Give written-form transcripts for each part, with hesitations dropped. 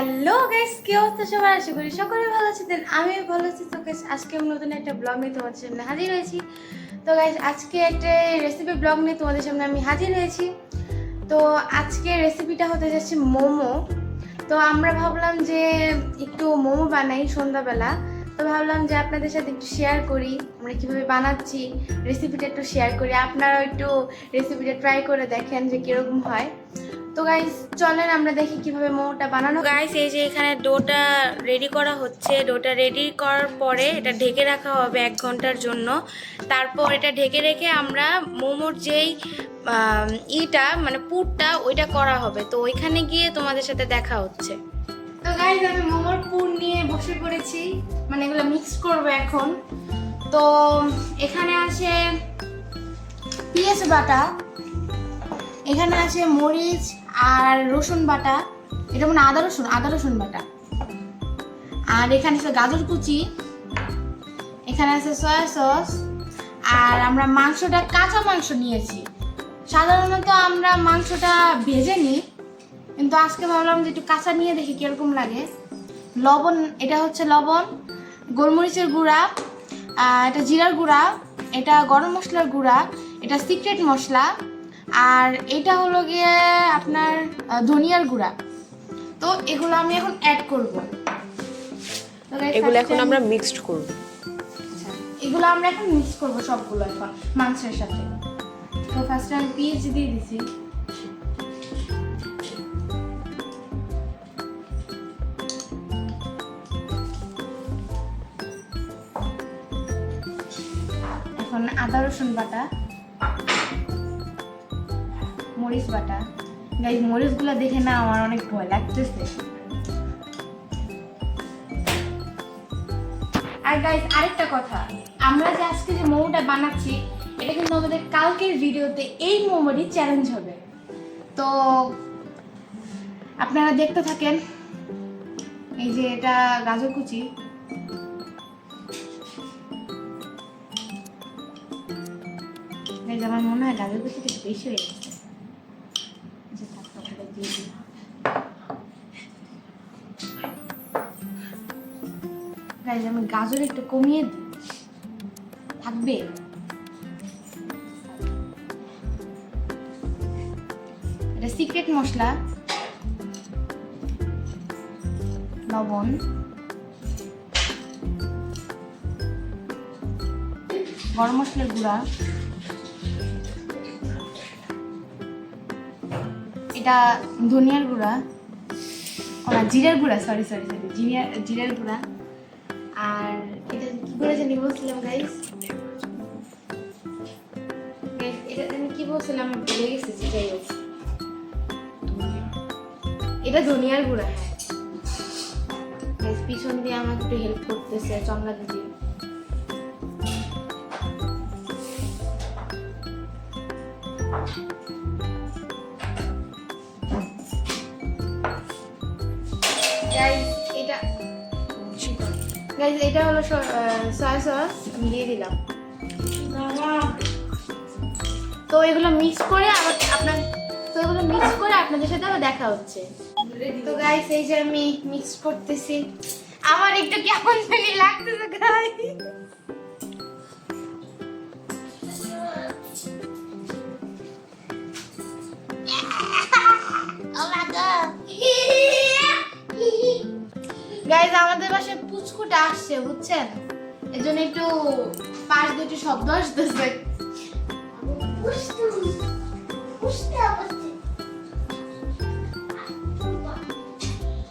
Hello guys, কি অবস্থা সবার? আশা করি সকলে ভালো আছেন। আমি ভালো আছি। তো গাইস, আজকে আমি নতুন একটা ব্লগ নিয়ে তোমাদের সামনে হাজির হয়েছি। তো গাইস, আজকে একটা রেসিপি ব্লগ নিয়ে তোমাদের সামনে আমি হাজির হয়েছি। তো আজকে রেসিপিটা হতে যাচ্ছে মোমো। তো আমরা ভাবলাম যে একটু মোমো বানাই সন্ধ্যাবেলা। তো ভাবলাম যে আপনাদের সাথে একটু শেয়ার করি আমরা কীভাবে বানাচ্ছি, রেসিপিটা একটু শেয়ার করি, আপনারাও একটু রেসিপিটা ট্রাই করে দেখেন যে কীরকম হয়। তো গাইস চলেন আমরা দেখি কিভাবে মোমোটা বানানো। গাইস এই যে এখানে ডোটা রেডি করা হচ্ছে। ডোটা রেডি করার পরে এটা ঢেকে রাখা হবে 1 ঘন্টার জন্য। তারপর এটা ঢেকে রেখে আমরা মোমোর যেই ইটা মানে পুরটা ওইটা করা হবে। তো ওইখানে গিয়ে তোমাদের সাথে দেখা হচ্ছে। তো গাইস আমি মোমোর পুর নিয়ে বসে পড়েছি, মানে এগুলো মিক্স করবো এখন। তো এখানে আছে পেঁয়াজ বাটা, এখানে আছে মরিচ আর রসুন বাটা, এটা মানে আদা রসুন বাটা, আর এখানে আছে গাজর কুচি, এখানে আছে সয়া সস, আর আমরা মাংসটা কাঁচা মাংস নিয়েছি। সাধারণত আমরা মাংসটা ভেজে নিই, কিন্তু আজকে ভাবলাম যে একটু কাঁচা নিয়ে দেখি কিরকম লাগে। লবণ, এটা হচ্ছে লবণ, গোলমরিচের গুঁড়া, এটা জিরার গুঁড়া, এটা গরম মশলার গুঁড়া, এটা সিক্রেট মশলা, আর এটা হলো গিয়ে আপনার ধনিয়ার গুঁড়া। তো এগুলো আমি এখন অ্যাড করব। এগুলো এখন আমরা মিক্সড করব। এগুলো আমরা এখন মিক্স করব সবগুলো এখন মাংসের সাথে। তো ফার্স্টে আমি পেঁয়াজ দিয়ে দিছি। এখন আদা রসুন বাটা, মরিচ বাটা। গাইস মরিচগুলো দেখে না আমার অনেক ভয় লাগতেছে। আর গাইস আরেকটা কথা, আমরা যে আজকে যে মোমোটা বানাচ্ছি এটা কিন্তু আমাদের কালকের ভিডিওতে এই মোমোরই চ্যালেঞ্জ হবে। তো আপনারা দেখতে থাকেন। এই যে এটা গাজর কুচি, আমার মনে হয় গাজর কুচিটা একটু বেশি হয়ে গেছে। আমি গাজর একটু কমিয়ে দিই, থাকবে। এটা সিক্রেট মশলা, লবণ, গরম মশলার গুঁড়া, এটা ধনিয়ার গুঁড়া, জিরার গুঁড়া, সরি জিরার গুঁড়া। আর এটা কি করে জানি বলছিলাম গাইস, এটা আমি কি বলছিলাম আমি ভুলে গেছি। যাই হোক, এটা ধনিয়ার গুঁড়া। হ্যাঁ, পিছন দিয়ে আমাকে একটু হেল্প করতেছে চন্দ্রা দিদি। এটা হলো সয়া সস, আমি দিয়ে দিলাম। তো এগুলো মিক্স করে আপনাদের সাথে আবার দেখা হচ্ছে। তো গাইস এই যে আমি মিক্স করতেছি, আমার একটু কেমন জানি লাগতেছে গাইস। গাইস আমাদের বাসায় পুচকুটা আসছে বুঝছেন, এজন্য একটু পাশ দিয়ে একটু শব্দ আসতেছে।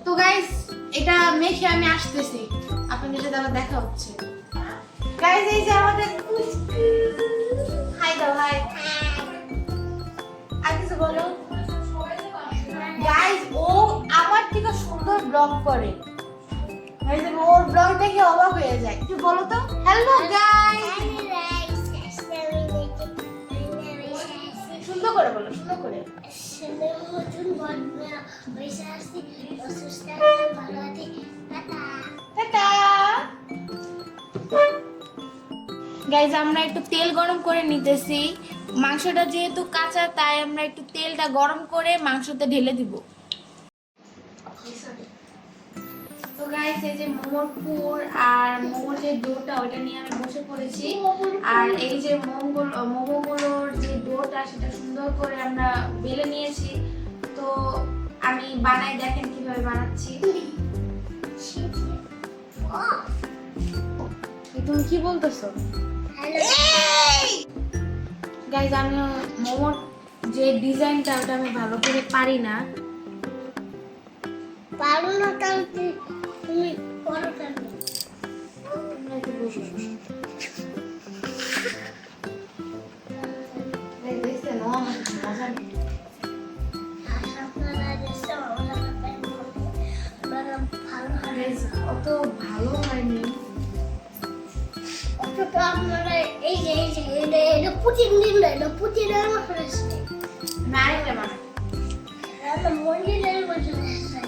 তো গাইস এটা মেখে আমি আসতেছি, আপনাদের সাথে আবার দেখা হচ্ছে। গাইস এই যে আমাদের পুচকু, হাই দাও, হাই। আর কিছু বলো। গাইস ও আমার থেকে সুন্দর ব্লগ করে, ওর ব্লগ দেখে অবাক হয়ে যায়। একটু বলো তো। হ্যালো গাইস, সুন্দর করে বলো, সুন্দর করে। গাইস আমরা একটু তেল গরম করে নিতেছি। মাংসটা যেহেতু কাঁচা তাই আমরা একটু তেলটা গরম করে মাংসতে ঢেলে দিব। গাইস এই যে মোমোর পুর আর মোমোর যে ডোটা ওটা নিয়ে আমি বসে পড়েছি। আর এই যে মোমোগুলোর যে ডোটা সেটা সুন্দর করে আমরা বেলে নিয়েছি। তো আমি বানাই, দেখেন কিভাবে বানাচ্ছি। তুমি কি বলতেছো? গাইস আমি মোমোর যে ডিজাইনটা ওটা আমি ভালো করে পারি না। পারো না তাহলে তুমি করো কেন? অত ভালো হয়নি। অতটা আপনারা এই যে এটা পুটিন দিন না, এটা পুটিনের মতো আছে। না আরেকটা বানাই। এটা মন্দিরের মতো আছে।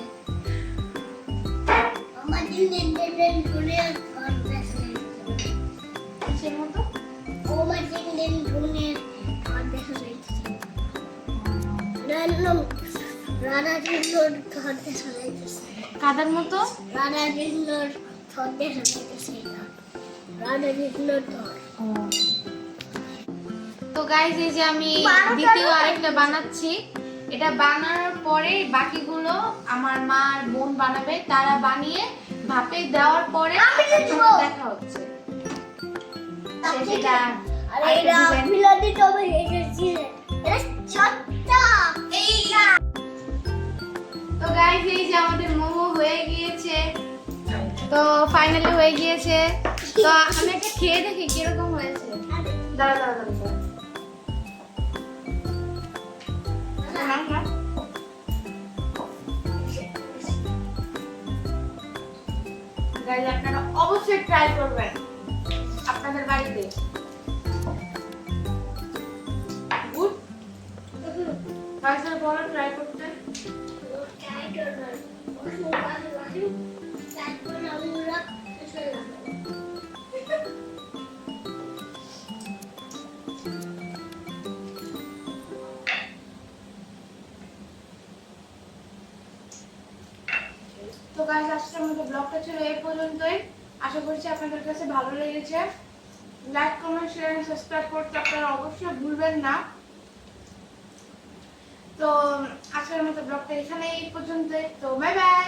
আমার দিন ঘুরে আসছে। কিসের মতো? আমার দিন ঘুরে আসছে। রাধা কৃষ্ণর ধরতে চলাইতেছে। কাদার মতো? রাধা কৃষ্ণর ধরতে চলাইতেছে। রাধা কৃষ্ণর ধর। তো গাইস এই যে আমি দ্বিতীয় আরেকটা বানাচ্ছি। এটা বানানোর পরে বাকিগুলো আমার মা আর বোন বানাবে। তারা বানিয়ে ভাপে দেওয়ার পরে দেখা হচ্ছে। সেটা আর এটা বিলাতি তবে এটা চটটা এইটা। তো গাইস এই যে আমাদের মোমো হয়ে গিয়েছে। তো ফাইনালি হয়ে গিয়েছে। তো আমি একটা খেয়ে দেখি কিরকম হয়েছে। দাঁড়া গাইস আপনারা অবশ্যই ট্রাই করবেন আপনাদের বাড়িতে। গুড গাইস বলো ট্রাই করতে। তো গাইস আজকের মতো ব্লগটা ছিল এই পর্যন্তই। আশা করছি আপনাদের কাছে ভালো লেগেছে। Like comment share and subscribe করতে আপনারা অবশ্যই ভুলবেন না। তো আজকের মতো ব্লগটা এখানেই পর্যন্তই। তো বাই বাই।